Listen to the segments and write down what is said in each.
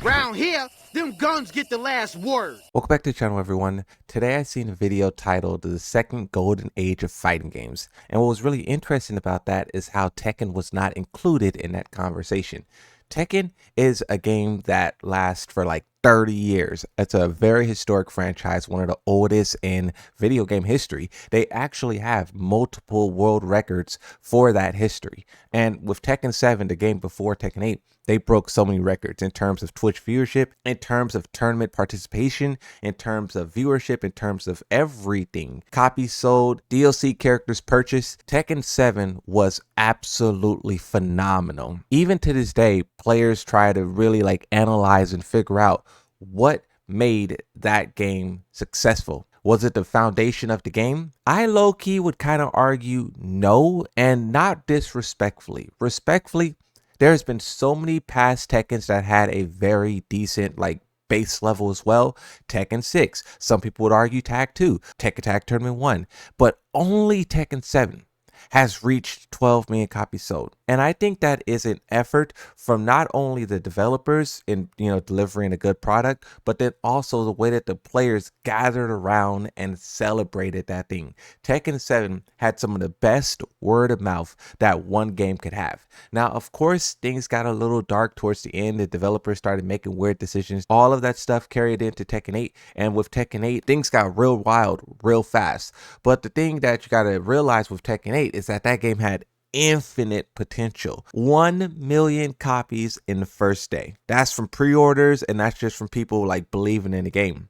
Round here, them guns get the last word. Welcome back to the channel, everyone. Today I seen a video titled The Second Golden Age of Fighting Games. And what was really interesting about that is how Tekken was not included in that conversation. Tekken is a game that lasts for like 30 years. It's a very historic franchise, one of the oldest in video game history. They actually have multiple world records for that history. And with Tekken 7, the game before Tekken 8, they broke so many records in terms of Twitch viewership, in terms of tournament participation, in terms of viewership, in terms of everything. Copies sold, DLC characters purchased. Tekken 7 was absolutely phenomenal. Even to this day, players try to really analyze and figure out what made that game successful. Was it the foundation of the game? I low-key would kind of argue no, and not disrespectfully. Respectfully, there's been so many past Tekkens that had a very decent base level as well. Tekken 6, some people would argue Tag 2, Tekken Tag Tournament 1, but only Tekken 7 has reached 12 million copies sold. And I think that is an effort from not only the developers in delivering a good product, but then also the way that the players gathered around and celebrated that thing. Tekken 7 had some of the best word of mouth that one game could have. Now, of course, things got a little dark towards the end. The developers started making weird decisions. All of that stuff carried into Tekken 8. And with Tekken 8, things got real wild, real fast. But the thing that you got to realize with Tekken 8 is that game had infinite potential. 1 million copies in the first day. That's from pre-orders, and that's just from people believing in the game.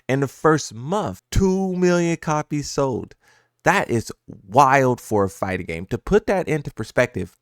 In the first month, 2 million copies sold. That is wild for a fighting game. To put that into perspective,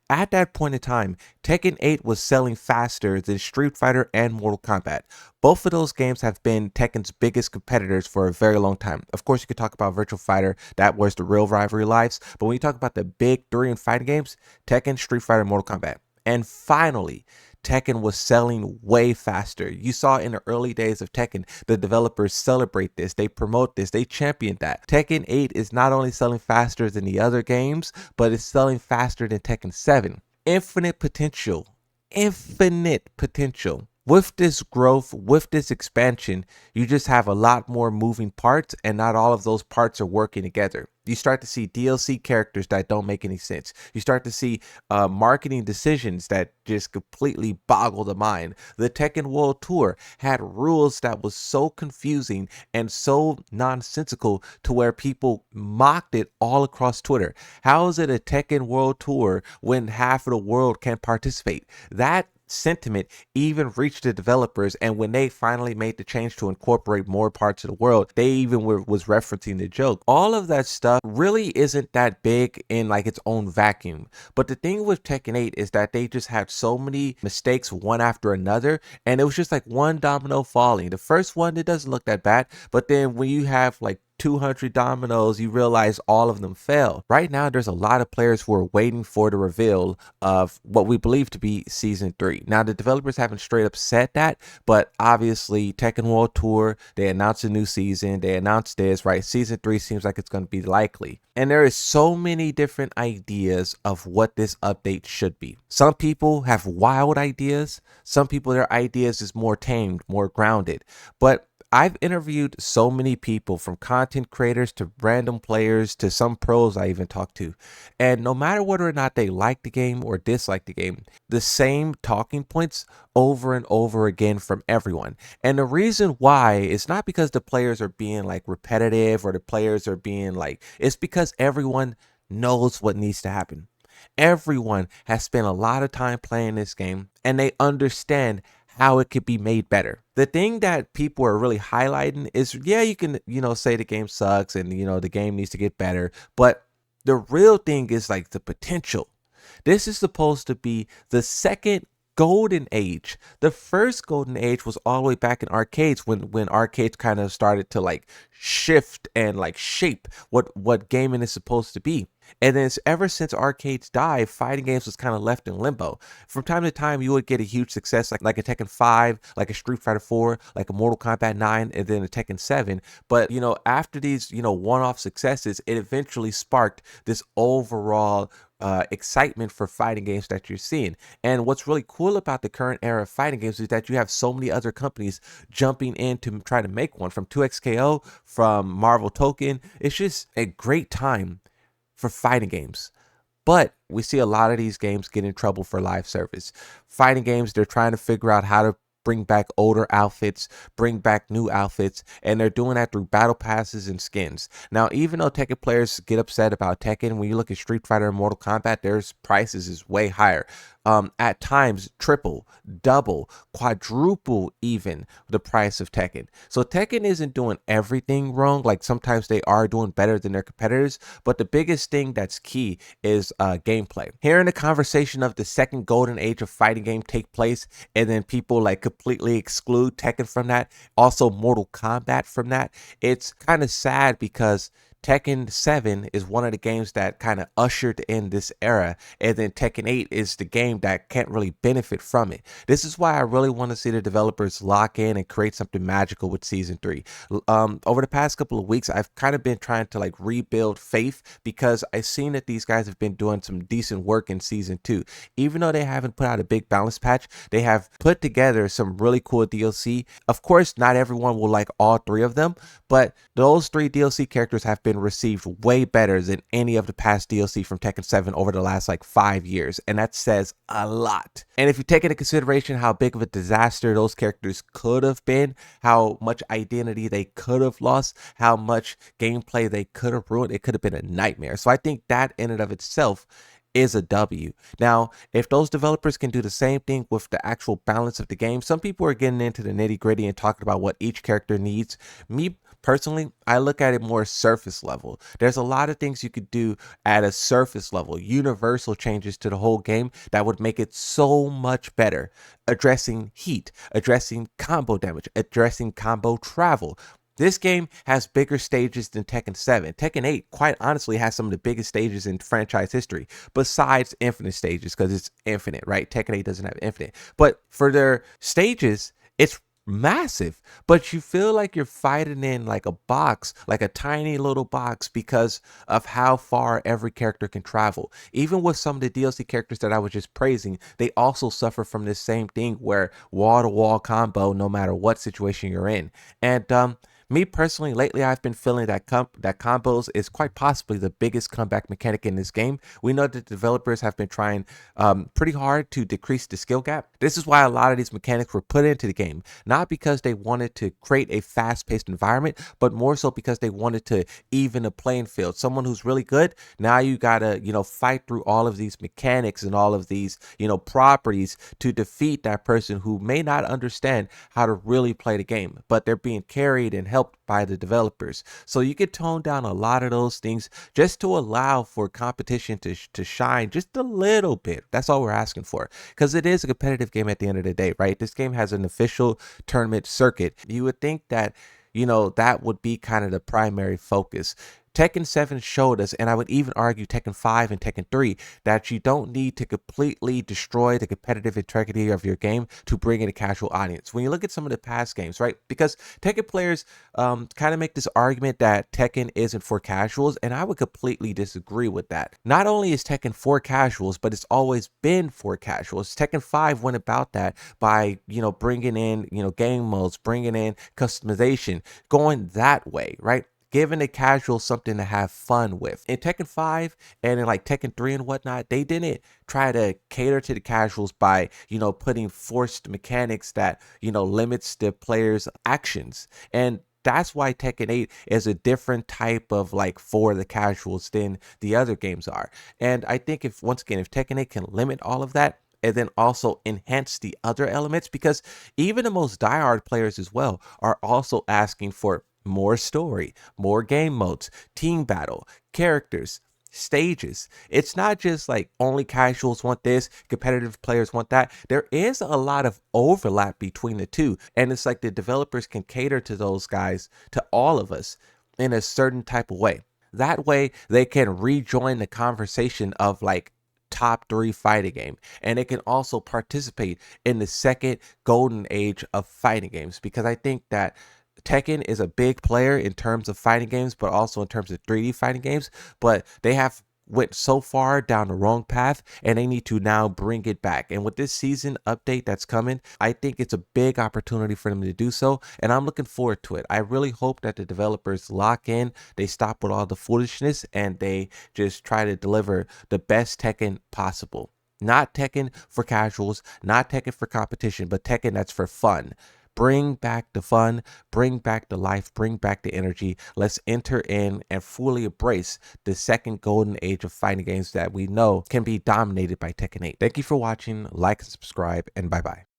at that point in time, Tekken 8 was selling faster than Street Fighter and Mortal Kombat. Both of those games have been Tekken's biggest competitors for a very long time. Of course, you could talk about Virtua Fighter. That was the real rivalry lives. But when you talk about the big three in fighting games, Tekken, Street Fighter, Mortal Kombat. And finally, Tekken was selling way faster. You saw in the early days of Tekken, the developers celebrate this, they promote this, they champion that. Tekken 8 is not only selling faster than the other games, but it's selling faster than Tekken 7. Infinite potential. Infinite potential. With this growth, with this expansion, you just have a lot more moving parts, and not all of those parts are working together. You start to see DLC characters that don't make any sense. You start to see marketing decisions that just completely boggle the mind. The Tekken World Tour had rules that was so confusing and so nonsensical to where people mocked it all across Twitter. How is it a Tekken World Tour when half of the world can't participate? That sentiment even reached the developers, and when they finally made the change to incorporate more parts of the world, they even was referencing the joke. All of that stuff really isn't that big in its own vacuum, but the thing with Tekken 8 is that they just had so many mistakes one after another, and it was just one domino falling. The first one, it doesn't look that bad, but then when you have 200 dominoes, you realize all of them fail. Right now, there's a lot of players who are waiting for the reveal of what we believe to be Season 3. Now, the developers haven't straight up said that, but obviously, Tekken World Tour, they announced a new season, they announced this, right? Season 3 seems like it's going to be likely. And there is so many different ideas of what this update should be. Some people have wild ideas. Some people, their ideas is more tamed, more grounded. But I've interviewed so many people, from content creators to random players to some pros I even talked to. And no matter whether or not they like the game or dislike the game, the same talking points over and over again from everyone. And the reason why is not because the players are being repetitive or the players are being it's because everyone knows what needs to happen. Everyone has spent a lot of time playing this game, and they understand how it could be made better. The thing that people are really highlighting is, yeah, you can, say the game sucks and, the game needs to get better. But the real thing is the potential. This is supposed to be the second golden age. The first golden age was all the way back in arcades when arcades kind of started to shift and shape what gaming is supposed to be. And then ever since arcades died, fighting games was kind of left in limbo. From time to time, you would get a huge success like a Tekken 5, like a Street Fighter 4, like a Mortal Kombat 9, and then a Tekken 7. But, after these, one-off successes, it eventually sparked this overall excitement for fighting games that you're seeing. And what's really cool about the current era of fighting games is that you have so many other companies jumping in to try to make one, from 2XKO, from Marvel Token. It's just a great time for fighting games. But we see a lot of these games get in trouble for live service. Fighting games, they're trying to figure out how to bring back older outfits, bring back new outfits, and they're doing that through battle passes and skins. Now, even though Tekken players get upset about Tekken, when you look at Street Fighter and Mortal Kombat, their prices is way higher. At times, triple, double, quadruple even the price of Tekken. So Tekken isn't doing everything wrong. Like, sometimes they are doing better than their competitors, but the biggest thing that's key is gameplay. Hearing the conversation of the second golden age of fighting game take place, and then people like completely exclude Tekken from that, also Mortal Kombat from that, it's kind of sad because Tekken 7 is one of the games that kind of ushered in this era, and then Tekken 8 is the game that can't really benefit from it. This is why I really want to see the developers lock in and create something magical with Season 3. Over the past couple of weeks, I've kind of been trying to like rebuild faith because I've seen that these guys have been doing some decent work in Season 2. Even though they haven't put out a big balance patch, they have put together some really cool DLC. Of course, not everyone will like all three of them, but those three DLC characters have been received way better than any of the past DLC from Tekken 7 over the last like 5 years, and that says a lot. And if you take into consideration how big of a disaster those characters could have been, how much identity they could have lost, how much gameplay they could have ruined, it could have been a nightmare. So I think that in and of itself is a W. Now, if those developers can do the same thing with the actual balance of the game, some people are getting into the nitty gritty and talking about what each character needs. Me personally, I look at it more surface level. There's a lot of things you could do at a surface level, universal changes to the whole game that would make it so much better. Addressing heat, addressing combo damage, addressing combo travel. This game has bigger stages than Tekken 7. Tekken 8, quite honestly, has some of the biggest stages in franchise history, besides infinite stages, because it's infinite, right? Tekken 8 doesn't have infinite. But for their stages, it's massive, but you feel like you're fighting in like a box, like a tiny little box, because of how far every character can travel. Even with some of the DLC characters that I was just praising, they also suffer from this same thing where wall-to-wall combo no matter what situation you're in. And me personally, lately I've been feeling that combos is quite possibly the biggest comeback mechanic in this game. We know that developers have been trying pretty hard to decrease the skill gap. This is why a lot of these mechanics were put into the game, not because they wanted to create a fast-paced environment, but more so because they wanted to even the playing field. Someone who's really good, now you gotta, fight through all of these mechanics and all of these, properties to defeat that person who may not understand how to really play the game, but they're being carried and helped by the developers. So you could tone down a lot of those things just to allow for competition to shine just a little bit. That's all we're asking for, because it is a competitive game at the end of the day, right? This game has an official tournament circuit. You would think that, that would be kind of the primary focus. Tekken 7 showed us, and I would even argue Tekken 5 and Tekken 3, that you don't need to completely destroy the competitive integrity of your game to bring in a casual audience. When you look at some of the past games, right? Because Tekken players kind of make this argument that Tekken isn't for casuals, and I would completely disagree with that. Not only is Tekken for casuals, but it's always been for casuals. Tekken 5 went about that by, bringing in, game modes, bringing in customization, going that way, right? Giving the casual something to have fun with. In Tekken 5 and in like Tekken 3 and whatnot, they didn't try to cater to the casuals by, putting forced mechanics that, limits the player's actions. And that's why Tekken 8 is a different type of like for the casuals than the other games are. And I think if Tekken 8 can limit all of that, and then also enhance the other elements, because even the most diehard players as well are also asking for more story, more game modes, team battle, characters, stages. It's not just like only casuals want this, competitive players want that. There is a lot of overlap between the two, and it's like the developers can cater to those guys, to all of us, in a certain type of way. That way they can rejoin the conversation of like top 3 fighting game, and it can also participate in the second golden age of fighting games, because I think that Tekken is a big player in terms of fighting games, but also in terms of 3D fighting games, but they have went so far down the wrong path, and they need to now bring it back. And with this season update that's coming, I think it's a big opportunity for them to do so, and I'm looking forward to it. I really hope that the developers lock in, they stop with all the foolishness, and they just try to deliver the best Tekken possible. Not Tekken for casuals, not Tekken for competition, but Tekken that's for fun. Bring back the fun, bring back the life, bring back the energy. Let's enter in and fully embrace the second golden age of fighting games that we know can be dominated by Tekken 8. Thank you for watching, like and subscribe, and bye-bye.